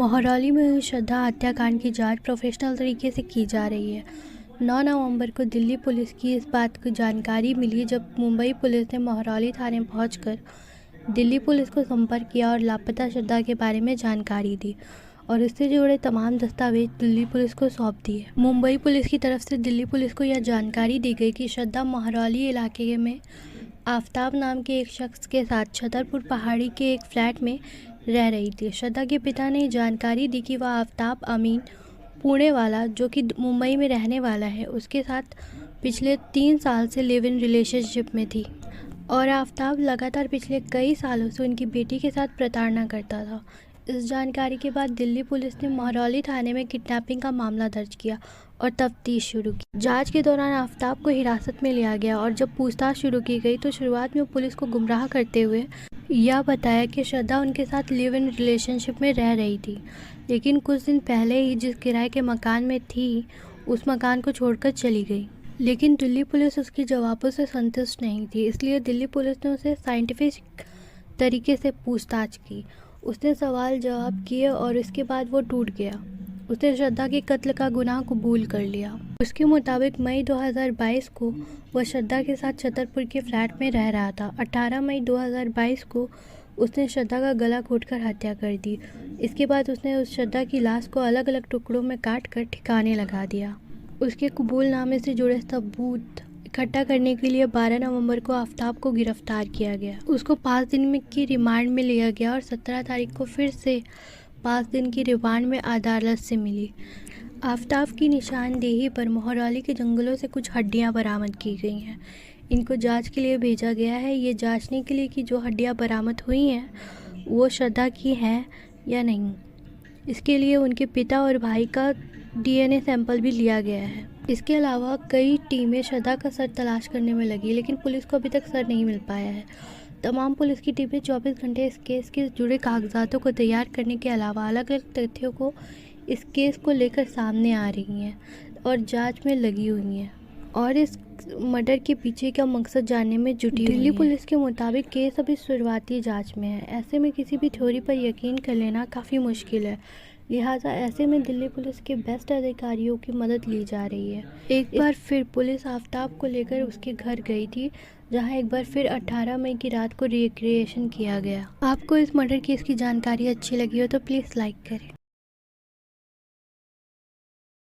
मोहाली में हुई श्रद्धा हत्याकांड की जांच प्रोफेशनल तरीके से की जा रही है। 9 नवंबर को दिल्ली पुलिस की इस बात की जानकारी मिली जब मुंबई पुलिस ने मोहाली थाने पहुंचकर दिल्ली पुलिस को संपर्क किया और लापता श्रद्धा के बारे में जानकारी दी और इससे जुड़े तमाम दस्तावेज दिल्ली पुलिस को सौंप दिए। मुंबई पुलिस की तरफ से दिल्ली पुलिस को यह जानकारी दी गई कि श्रद्धा मोहाली इलाके में आफ्ताब नाम के एक शख्स के साथ छतरपुर पहाड़ी के एक फ्लैट में रह रही थी। श्रद्धा के पिता ने जानकारी दी कि वह आफ्ताब अमीन पुणे वाला, जो कि मुंबई में रहने वाला है, उसके साथ पिछले 3 साल से लिव इन रिलेशनशिप में थी और आफ्ताब लगातार पिछले कई सालों से उनकी बेटी के साथ प्रताड़ना करता था। इस जानकारी के बाद दिल्ली पुलिस ने मोहाली थाने में किडनैपिंग का मामला दर्ज किया और तफ्तीश शुरू की। जांच के दौरान आफ्ताब को हिरासत में लिया गया और जब पूछताछ शुरू की गई तो शुरुआत में पुलिस को गुमराह करते हुए यह बताया कि श्रद्धा उनके साथ लिव इन रिलेशनशिप में रह रही थी, लेकिन कुछ दिन पहले ही जिस किराए के मकान में थी उस मकान को छोड़कर चली गई। लेकिन दिल्ली पुलिस उसके जवाबों से संतुष्ट नहीं थी, इसलिए दिल्ली पुलिस ने उसे साइंटिफिक तरीके से पूछताछ की। उसने सवाल जवाब किए और इसके बाद वो टूट गया। उसने श्रद्धा के कत्ल का गुनाह कबूल कर लिया। उसके मुताबिक मई 2022 को वह श्रद्धा के साथ छतरपुर के फ्लैट में रह रहा था। 18 मई 2022 को उसने श्रद्धा का गला घोंटकर हत्या कर दी। इसके बाद उसने उस श्रद्धा की लाश को अलग अलग टुकड़ों में काट कर ठिकाने लगा दिया। उसके कबूलनामे से जुड़े सबूत इकट्ठा करने के लिए 12 नवंबर को आफ्ताब को गिरफ्तार किया गया। उसको 5 दिन की रिमांड में लिया गया और 17 तारीख को फिर से 5 दिन की रिमांड में अदालत से मिली। आफ्ताब की निशानदेही पर मोहाली के जंगलों से कुछ हड्डियां बरामद की गई हैं। इनको जांच के लिए भेजा गया है, ये जांचने के लिए कि जो हड्डियां बरामद हुई हैं वो श्रद्धा की हैं या नहीं। इसके लिए उनके पिता और भाई का DNA सैंपल भी लिया गया है। इसके अलावा कई टीमें श्रद्धा का सर तलाश करने में लगी, लेकिन पुलिस को अभी तक सर नहीं मिल पाया है। तमाम पुलिस की टीमें 24 घंटे इस केस के जुड़े कागजातों को तैयार करने के अलावा अलग अलग तथ्यों को इस केस को लेकर सामने आ रही हैं और जांच में लगी हुई हैं और इस मर्डर के पीछे का मकसद जानने में जुटी हुई है। दिल्ली पुलिस के मुताबिक केस अभी शुरुआती जांच में है। ऐसे में किसी भी थ्योरी पर यकीन कर लेना काफ़ी मुश्किल है, लिहाजा ऐसे में दिल्ली पुलिस के बेस्ट अधिकारियों की मदद ली जा रही है। एक बार फिर पुलिस आफ्ताब को लेकर उसके घर गई थी, जहां एक बार फिर 18 मई की रात को रिक्रिएशन किया गया। आपको इस मर्डर केस की जानकारी अच्छी लगी हो तो प्लीज़ लाइक करें।